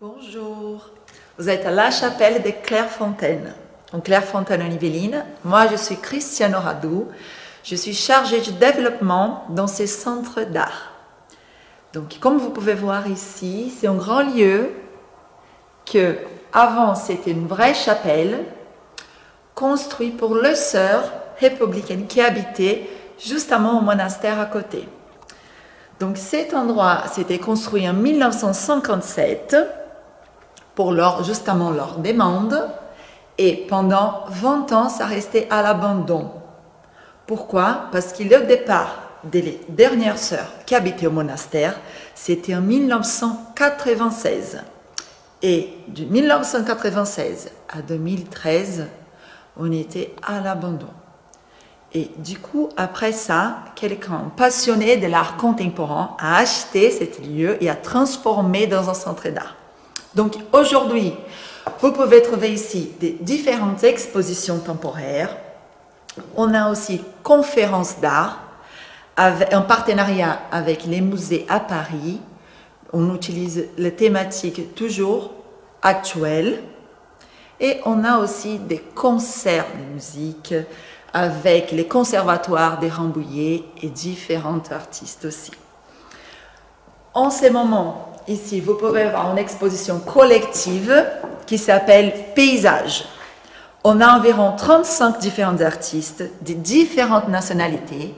Bonjour, vous êtes à la chapelle de Clairefontaine, en Clairefontaine en Yvelines. Moi, je suis Christiane Oradou. Je suis chargée du développement dans ces centres d'art. Donc, comme vous pouvez voir ici, c'est un grand lieu que, avant, c'était une vraie chapelle construite pour les sœurs républicaines qui habitaient justement au monastère à côté. Donc, cet endroit s'était construit en 1957 pour justement leur demande, et pendant 20 ans, ça restait à l'abandon. Pourquoi? Parce que le départ des dernières sœurs qui habitaient au monastère, c'était en 1996. Et de 1996 à 2013, on était à l'abandon. Et du coup, après ça, quelqu'un passionné de l'art contemporain a acheté ce lieu et a transformé dans un centre d'art. Donc aujourd'hui, vous pouvez trouver ici des différentes expositions temporaires. On a aussi conférences d'art en partenariat avec les musées à Paris. On utilise les thématiques toujours actuelles. Et on a aussi des concerts de musique avec les conservatoires des Rambouillet et différents artistes aussi. En ce moment, ici, vous pouvez voir une exposition collective qui s'appelle Paysage. On a environ 35 différents artistes de différentes nationalités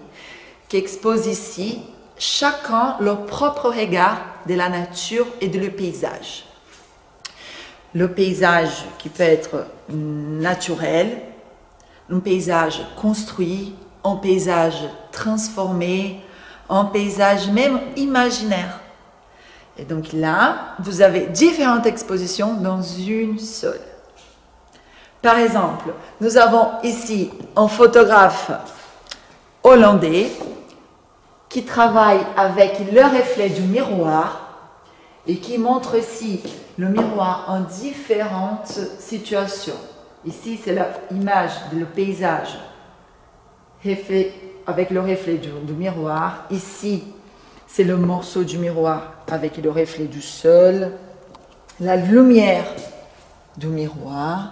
qui exposent ici, chacun leur propre regard de la nature et de le paysage. Le paysage qui peut être naturel, un paysage construit, un paysage transformé, un paysage même imaginaire. Et donc là, vous avez différentes expositions dans une seule. Par exemple, nous avons ici un photographe hollandais qui travaille avec le reflet du miroir et qui montre ici le miroir en différentes situations. Ici, c'est l'image du paysage avec le reflet du miroir. Ici, c'est le morceau du miroir avec le reflet du sol, la lumière du miroir,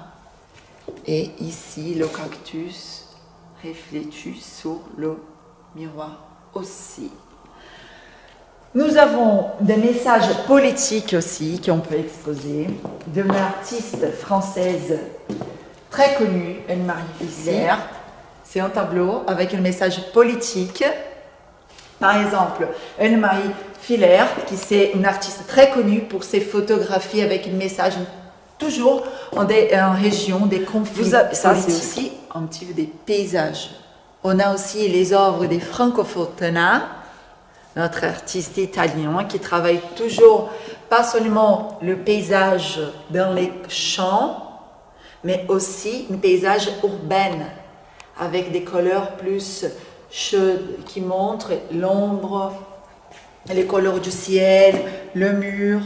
et ici, le cactus reflété sur le miroir aussi. Nous avons des messages politiques aussi qu'on peut exposer d'une artiste française très connue, Anne-Marie Filler. C'est un tableau avec un message politique. Par exemple, Anne-Marie Filler, qui c'est une artiste très connue pour ses photographies avec un message toujours en région des conflits. Ça, c'est aussi un petit peu des paysages. On a aussi les œuvres de Franco Fontana, notre artiste italien qui travaille toujours, pas seulement le paysage dans les champs, mais aussi un paysage urbain avec des couleurs plus chaudes qui montrent l'ombre, les couleurs du ciel, le mur.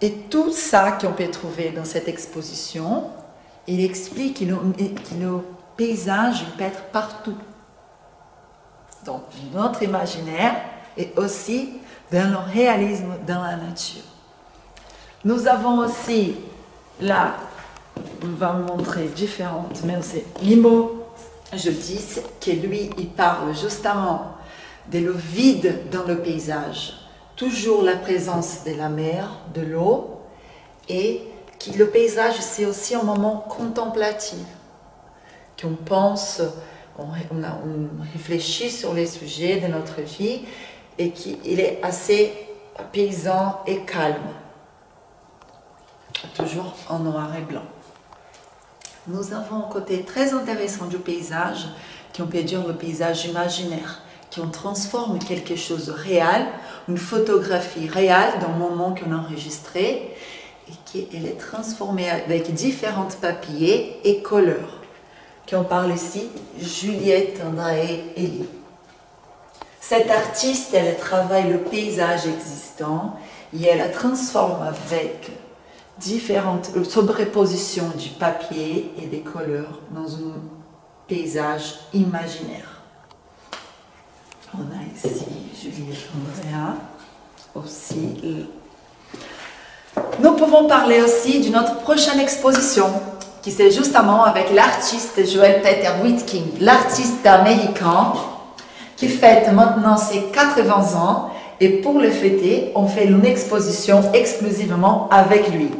Et tout ça qu'on peut trouver dans cette exposition, il explique que le paysage peut être partout. Donc, notre imaginaire est aussi dans le réalisme dans la nature. Nous avons aussi, là, on va montrer différentes, même c'est Mimo, je dis que lui, il parle justement de le vide dans le paysage. Toujours la présence de la mer, de l'eau, et que le paysage, c'est aussi un moment contemplatif, qu'on pense, on réfléchit sur les sujets de notre vie, et qu'il est assez apaisant et calme. Toujours en noir et blanc. Nous avons un côté très intéressant du paysage, qu'on peut dire le paysage imaginaire, qu'on transforme quelque chose de réel, une photographie réelle d'un moment qu'on a enregistré, et qu'elle est transformée avec différents papiers et couleurs. Qu'on parle ici, Juliette André Elie. Cette artiste, elle travaille le paysage existant et elle la transforme avec différentes sobrepositions du papier et des couleurs dans un paysage imaginaire. On a ici Juliette Andrea, aussi Nous pouvons parler aussi de notre prochaine exposition, qui c'est justement avec l'artiste Joel Peter Witkin, l'artiste américain, qui fête maintenant ses 80 ans. Et pour le fêter, on fait une exposition exclusivement avec lui.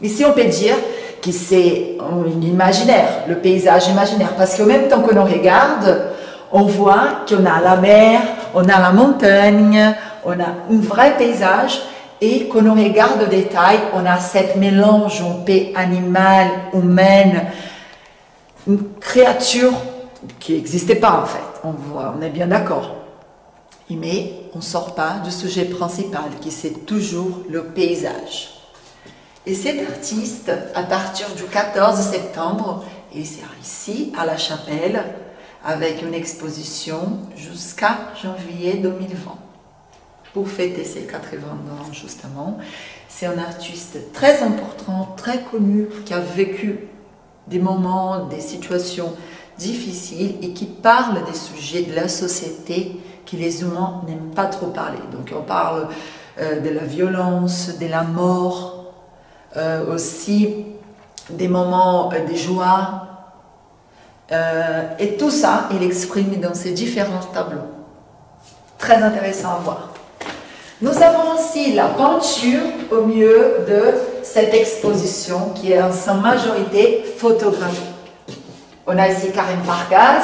Ici, on peut dire que c'est l'imaginaire, le paysage imaginaire, parce qu'au même temps que l'on regarde, on voit qu'on a la mer, on a la montagne, on a un vrai paysage, et quand on regarde au détail, on a cette mélange, on peut animal, humaine, une créature qui n'existait pas en fait, on est bien d'accord. Mais on ne sort pas du sujet principal, qui c'est toujours le paysage. Et cet artiste, à partir du 14 septembre, il sera ici à la Chapelle, avec une exposition jusqu'à janvier 2020. Pour fêter ses 80 ans, justement. C'est un artiste très important, très connu, qui a vécu des moments, des situations difficiles et qui parle des sujets de la société que les humains n'aiment pas trop parler. Donc on parle de la violence, de la mort, aussi des moments de joie. Et tout ça, il exprime dans ses différents tableaux. Très intéressant à voir. Nous avons aussi la peinture au milieu de cette exposition qui est en sa majorité photographique. On a ici Karine Farkas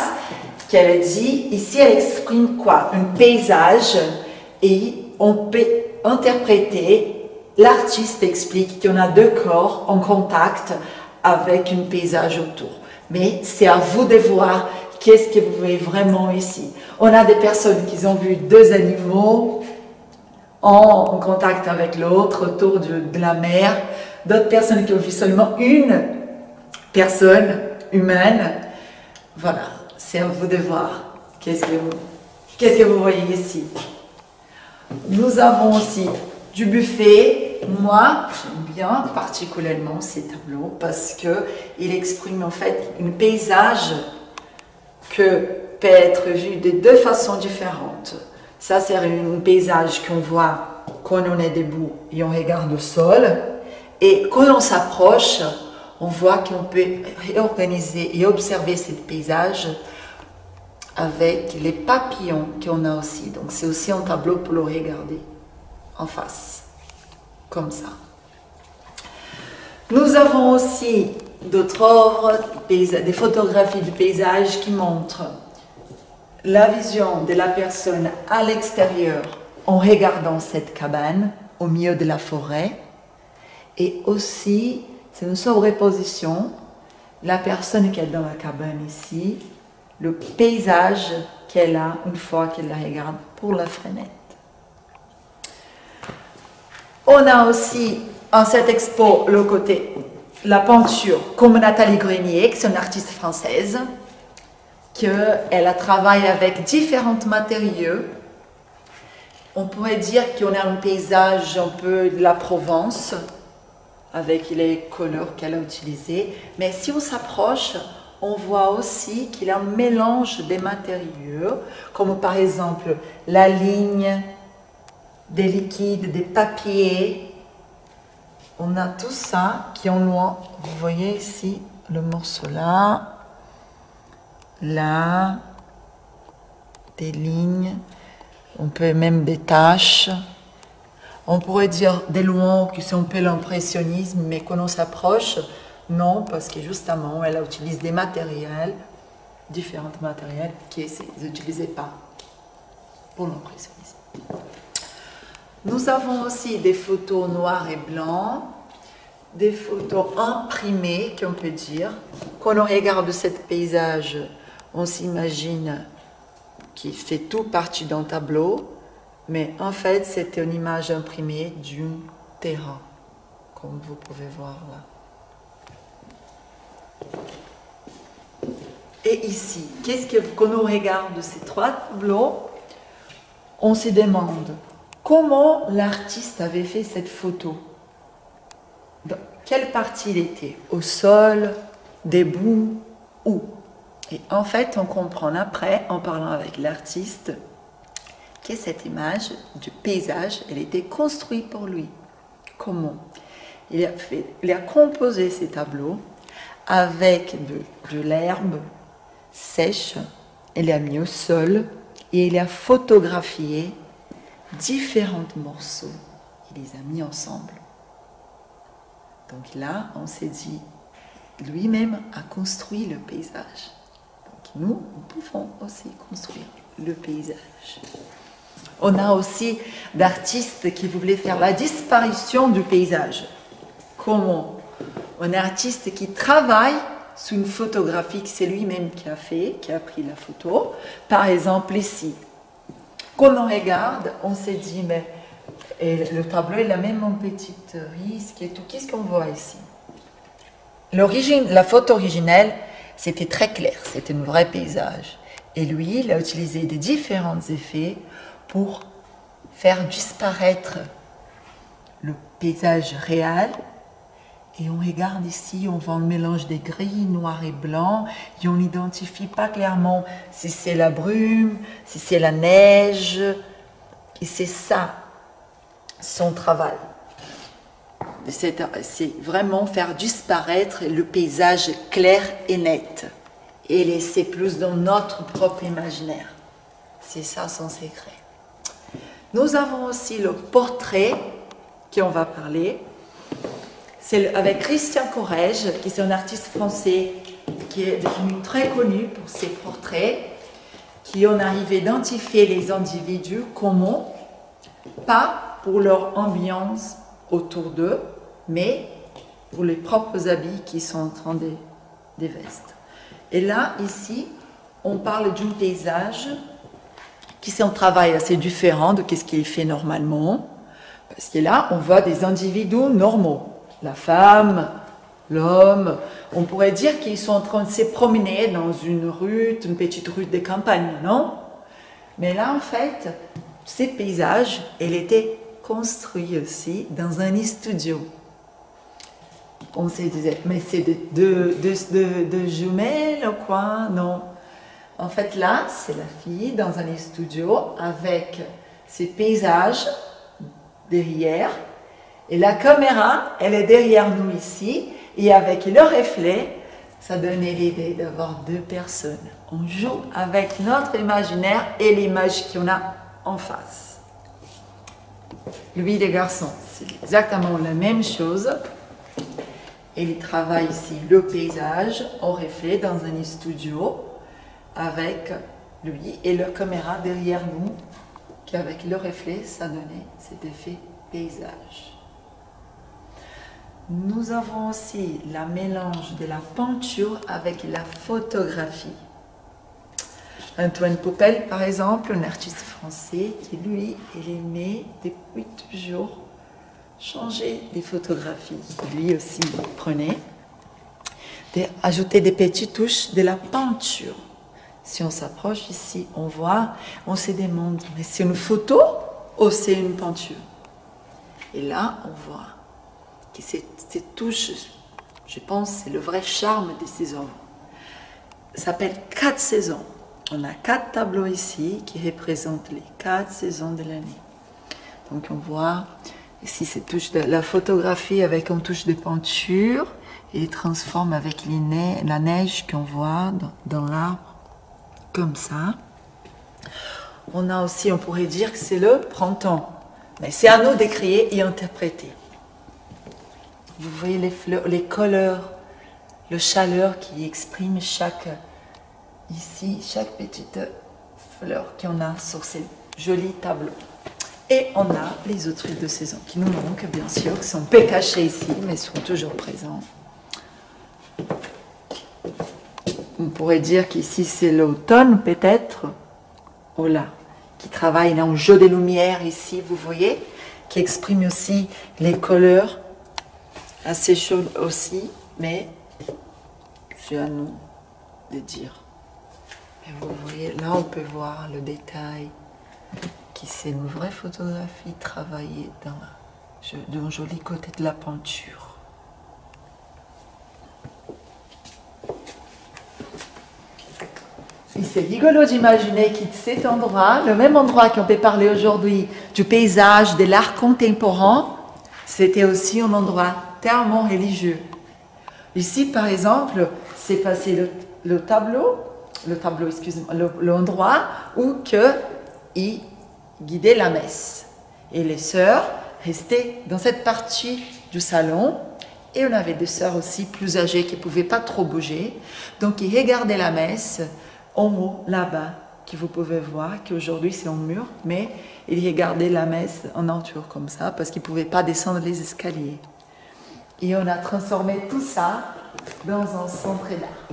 qui elle dit, ici elle exprime quoi? Un paysage et on peut interpréter, l'artiste explique qu'on a deux corps en contact avec un paysage autour. Mais c'est à vous de voir qu'est-ce que vous voyez vraiment ici. On a des personnes qui ont vu deux animaux en contact avec l'autre, autour de la mer, d'autres personnes qui ont vu seulement une personne humaine. Voilà, c'est à vous de voir qu'est-ce que vous voyez ici. Nous avons aussi du buffet. Moi, j'aime bien particulièrement ces tableaux parce qu'il exprime en fait un paysage que peut être vu de deux façons différentes. Ça, c'est un paysage qu'on voit quand on est debout et on regarde le sol. Et quand on s'approche, on voit qu'on peut réorganiser et observer ce paysage avec les papillons qu'on a aussi. Donc, c'est aussi un tableau pour le regarder en face, comme ça. Nous avons aussi d'autres œuvres, des photographies du paysage qui montrent la vision de la personne à l'extérieur en regardant cette cabane au milieu de la forêt et aussi, c'est une sobreposition, la personne qui est dans la cabane ici, le paysage qu'elle a une fois qu'elle la regarde pour la fenêtre. On a aussi en cette expo le côté, la peinture comme Nathalie Grenier, qui est une artiste française, qu'elle a travaillé avec différents matériaux. On pourrait dire qu'on a un paysage un peu de la Provence, avec les couleurs qu'elle a utilisées. Mais si on s'approche, on voit aussi qu'il y a un mélange des matériaux, comme par exemple la ligne, des liquides, des papiers. On a tout ça qui est en loin. Vous voyez ici le morceau là. Là, des lignes, on peut même des taches. On pourrait dire des loin que c'est un peu l'impressionnisme, mais quand on s'approche, non, parce que justement, elle utilise des matériels, différents matériels, qu'ils n'utilisaient pas pour l'impressionnisme. Nous avons aussi des photos noires et blancs, des photos imprimées, qu'on peut dire. Quand on regarde ce paysage, on s'imagine qu'il fait tout partie d'un tableau, mais en fait, c'était une image imprimée d'un terrain, comme vous pouvez voir là. Et ici, quand on regarde ces trois tableaux, on se demande comment l'artiste avait fait cette photo. Dans quelle partie il était? Au sol, debout, où? Et en fait, on comprend après, en parlant avec l'artiste, que cette image du paysage, elle était construite pour lui. Comment? il a composé ces tableaux avec de l'herbe sèche, il a mis au sol et il a photographié différents morceaux. Il les a mis ensemble. Donc là, on s'est dit, lui-même a construit le paysage. Donc nous pouvons aussi construire le paysage. On a aussi d'artistes qui voulaient faire la disparition du paysage. Comment? Un artiste qui travaille sur une photographie que c'est lui-même qui a fait, qui a pris la photo. Par exemple ici, quand on regarde, on s'est dit, mais et le tableau il a même un petit risque et tout. Qu'est-ce qu'on voit ici? La photo originelle, c'était très clair, c'était un vrai paysage. Et lui, il a utilisé des différents effets pour faire disparaître le paysage réel. Et on regarde ici, on voit le mélange des gris, noir et blanc, et on n'identifie pas clairement si c'est la brume, si c'est la neige. Et c'est ça, son travail. C'est vraiment faire disparaître le paysage clair et net et laisser plus dans notre propre imaginaire. C'est ça son secret. Nous avons aussi le portrait qu'on va parler. C'est avec Christian Corrège, qui est un artiste français qui est devenu très connu pour ses portraits, qui en arrive à identifier les individus comment, pas pour leur ambiance autour d'eux, mais pour les propres habits qui sont en train des vestes. Et là, ici, on parle d'un paysage qui c'est un travail assez différent de ce qu'il fait normalement, parce que là, on voit des individus normaux. La femme, l'homme, on pourrait dire qu'ils sont en train de se promener dans une petite rue de campagne, non? Mais là, en fait, ces paysages, ils étaient construits aussi dans un studio. On se disait, mais c'est deux jumelles ou quoi? Non. En fait, là, c'est la fille dans un studio avec ses paysages derrière. Et la caméra, elle est derrière nous ici. Et avec le reflet, ça donnait l'idée d'avoir deux personnes. On joue avec notre imaginaire et l'image qu'on a en face. Lui, les garçons, c'est exactement la même chose. Et il travaille ici le paysage au reflet dans un studio avec lui et la caméra derrière nous, qu'avec le reflet, ça donnait cet effet paysage. Nous avons aussi le mélange de la peinture avec la photographie. Antoine Popel, par exemple, un artiste français qui, lui, il aimait depuis toujours changer des photographies. Lui aussi, il prenait, ajouter des petites touches de la peinture. Si on s'approche ici, on voit, on se demande, mais c'est une photo ou c'est une peinture? Et là, on voit que ces touches, je pense, c'est le vrai charme de ces œuvres. Ça s'appelle 4 saisons. On a 4 tableaux ici qui représentent les 4 saisons de l'année. Donc on voit ici ces touches de la photographie avec une touche de peinture et transforme avec la neige qu'on voit dans l'arbre, comme ça. On a aussi, on pourrait dire que c'est le printemps. Mais c'est à nous d'écrire et interpréter. Vous voyez les fleurs, les couleurs, le chaleur qui exprime chaque petite fleur qu'on a sur ces jolis tableaux. Et on a les autres huiles de saison qui nous manquent, bien sûr, qui sont un peu cachés ici, mais sont toujours présents. On pourrait dire qu'ici c'est l'automne, peut-être. Oh là, qui travaille dans un jeu de lumière ici, vous voyez, qui exprime aussi les couleurs, assez chaudes aussi, mais c'est à nous de dire. Et vous voyez, là on peut voir le détail, qui c'est une vraie photographie travaillée d'un joli côté de la peinture. Et c'est rigolo d'imaginer que cet endroit, le même endroit qu'on peut parler aujourd'hui du paysage, de l'art contemporain, c'était aussi un endroit tellement religieux. Ici, par exemple, c'est passé le tableau, excusez-moi, l'endroit où ils guidaient la messe. Et les sœurs restaient dans cette partie du salon. Et on avait des sœurs aussi plus âgées qui ne pouvaient pas trop bouger. Donc, ils regardaient la messe en haut, là-bas, que vous pouvez voir, qu'aujourd'hui c'est en mur, mais ils regardaient la messe en entour comme ça, parce qu'ils ne pouvaient pas descendre les escaliers. Et on a transformé tout ça dans un centre d'art.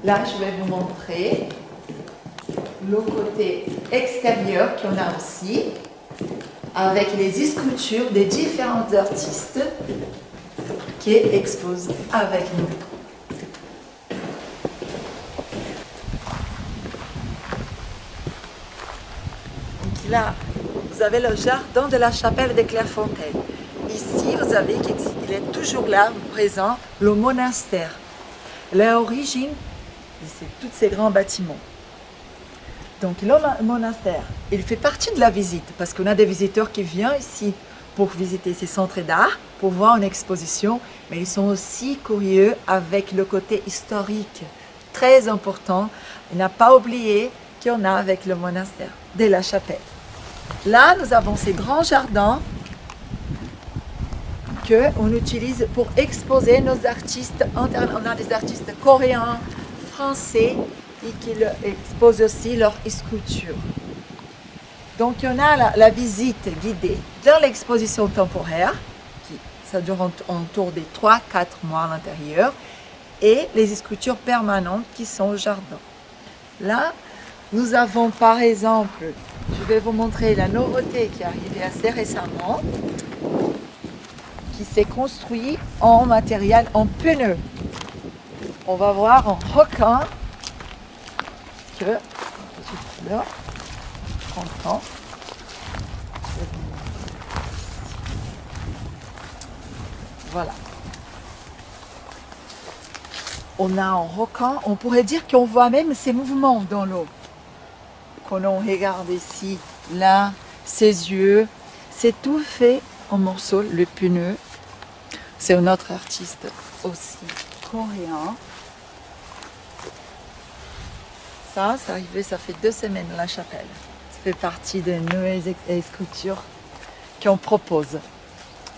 Là, je vais vous montrer le côté extérieur qu'on a aussi, avec les sculptures des différents artistes qui exposent avec nous. Donc là, vous avez le jardin de la chapelle de Clairefontaine. Ici, vous avez qu'il est toujours là, présent, le monastère. L'origine de tous ces grands bâtiments. Donc le monastère, il fait partie de la visite parce qu'on a des visiteurs qui viennent ici pour visiter ces centres d'art, pour voir une exposition, mais ils sont aussi curieux avec le côté historique, très important. Il n'a pas oublié qu'on a avec le monastère de la chapelle. Là, nous avons ces grands jardins qu'on utilise pour exposer nos artistes. On a des artistes coréens, français, et qui exposent aussi leurs sculptures. Donc, il y en a la visite guidée dans l'exposition temporaire, ça dure autour des 3-4 mois à l'intérieur, et les sculptures permanentes qui sont au jardin. Là, nous avons par exemple, je vais vous montrer la nouveauté qui est arrivée assez récemment, qui s'est construit en matériel en pneus. On va voir en requin que là, voilà. On a en requin, on pourrait dire qu'on voit même ces mouvements dans l'eau. Quand on regarde ici, là, ses yeux, c'est tout fait en morceaux, le pneu. C'est un autre artiste aussi coréen. Ça, c'est arrivé, ça fait 2 semaines à la chapelle. Ça fait partie des nouvelles sculptures qu'on propose.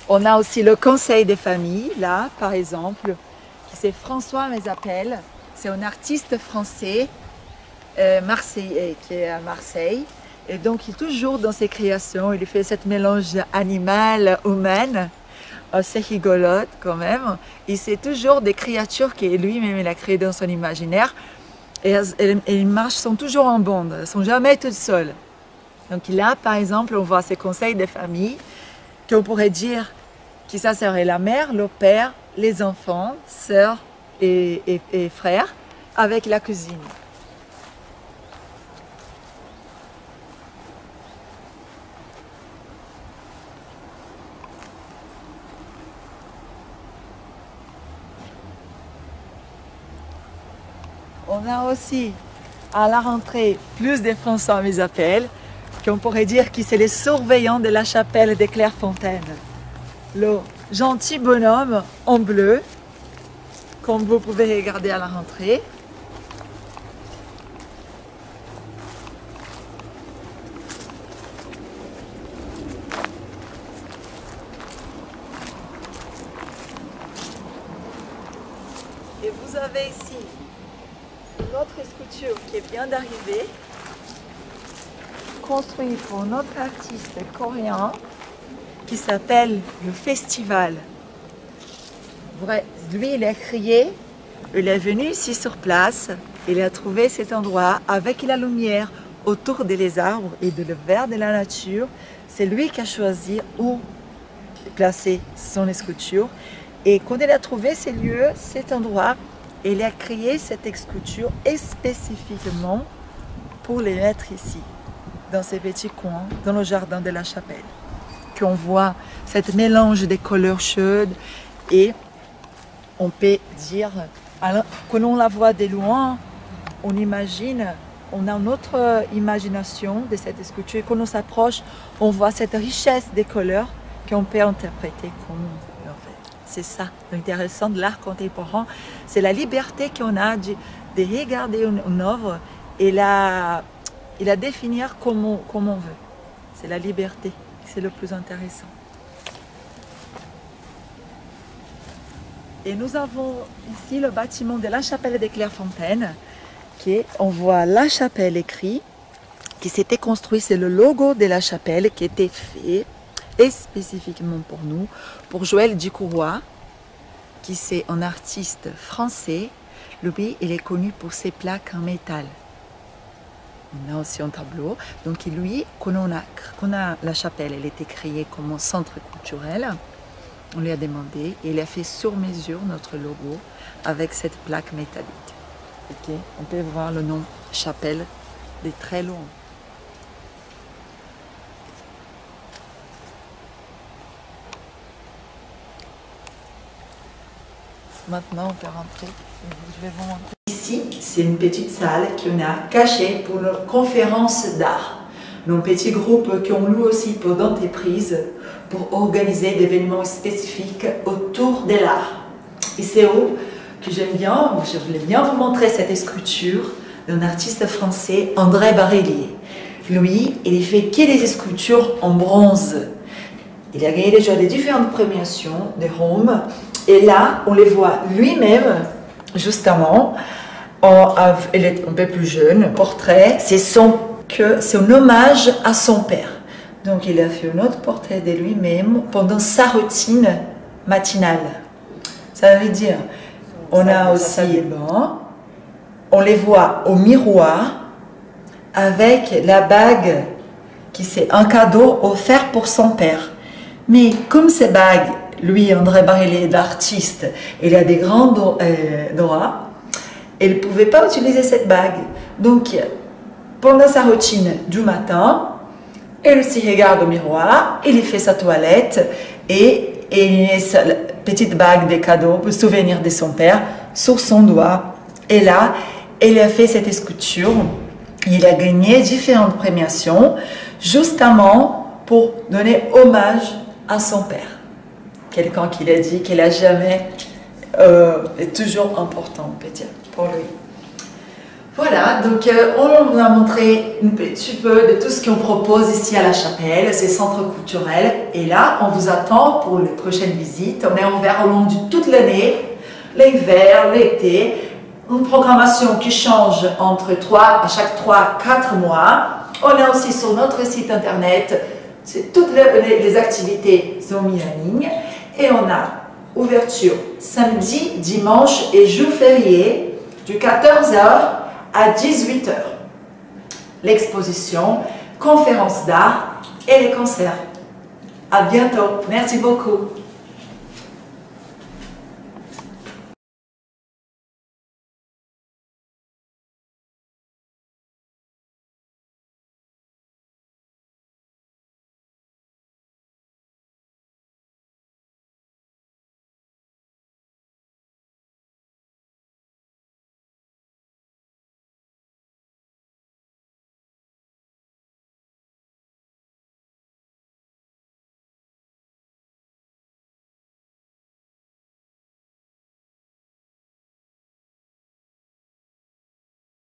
On a aussi le conseil des familles, là, par exemple, qui c'est François Mézapel. C'est un artiste français, marseillais, qui est à Marseille. Et donc, il est toujours dans ses créations, il fait cette mélange animal-humain, assez rigolote quand même. Et c'est toujours des créatures que lui-même il a créées dans son imaginaire. Et les marches sont toujours en bande, elles ne sont jamais toutes seules. Donc là, par exemple, on voit ces conseils des familles, qu'on pourrait dire que ça serait la mère, le père, les enfants, sœurs et frères, avec la cuisine. On a aussi à la rentrée plus de François Mézapel, qu'on pourrait dire que c'est les surveillants de la chapelle de Clairefontaine. Le gentil bonhomme en bleu, comme vous pouvez regarder à la rentrée. Et vous avez ici une autre sculpture qui vient d'arriver, construite pour notre artiste coréen qui s'appelle le Festival. Lui, il a créé, il est venu ici sur place, il a trouvé cet endroit avec la lumière autour des arbres et de le vert de la nature. C'est lui qui a choisi où placer son sculpture. Et quand il a trouvé ces lieux, cet endroit, il a créé cette sculpture spécifiquement pour les mettre ici, dans ces petits coins, dans le jardin de la chapelle. Qu'on voit cette mélange des couleurs chaudes et on peut dire, quand on la voit de loin, on imagine, on a une autre imagination de cette sculpture. Et quand on s'approche, on voit cette richesse des couleurs qu'on peut interpréter comme on veut, en fait. C'est ça, l'intéressant de l'art contemporain, c'est la liberté qu'on a de regarder une œuvre et la définir comme on veut. C'est la liberté, c'est le plus intéressant. Et nous avons ici le bâtiment de la chapelle des Clairefontaine, on voit la chapelle écrit, qui s'était construit, c'est le logo de la chapelle qui était fait et spécifiquement pour nous, pour Joël Ducourroy, qui c'est un artiste français. Lui, il est connu pour ses plaques en métal. On a aussi un tableau. Donc lui, quand la chapelle, elle était créée comme un centre culturel, on lui a demandé et il a fait sur mesure notre logo avec cette plaque métallique. Okay. On peut voir le nom chapelle de très loin. Maintenant, on peut rentrer. Je vais vous montrer. Ici, c'est une petite salle qu'on a cachée pour nos conférences d'art. Nos petits groupes qu'on loue aussi pour d'entreprises pour organiser des événements spécifiques autour de l'art. Et c'est où que je voulais bien vous montrer cette sculpture d'un artiste français, André Barellier. Lui, il fait que des sculptures en bronze. Il a gagné déjà des différentes premiations de Rome. Et là, on les voit lui-même, justement. Il est un peu plus jeune, portrait. C'est un hommage à son père. Donc, il a fait un autre portrait de lui-même pendant sa routine matinale. Ça veut dire, on a aussi les bancs. On les voit au miroir avec la bague qui c'est un cadeau offert pour son père. Mais comme ces bagues, lui, André Barellier, l'artiste, il a des grands doigts, il ne pouvait pas utiliser cette bague. Donc, pendant sa routine du matin, il se regarde au miroir, il fait sa toilette et il met sa petite bague de cadeaux pour souvenir de son père sur son doigt. Et là, il a fait cette sculpture. Il a gagné différentes premiations justement pour donner hommage à son père. Quelqu'un qui a dit qu'il n'a jamais est toujours important, on peut dire, pour lui. Voilà, donc on vous a montré un petit peu de tout ce qu'on propose ici à la chapelle, ces centres culturels. Et là, on vous attend pour les prochaines visites. On est ouvert au long de toute l'année, l'hiver, l'été. Une programmation qui change à chaque 3-4 mois. On est aussi sur notre site internet. Toutes les activités sont mises en ligne. Et on a ouverture samedi, dimanche et jour férié du 14h à 18h. L'exposition, conférences d'art et les concerts. À bientôt. Merci beaucoup.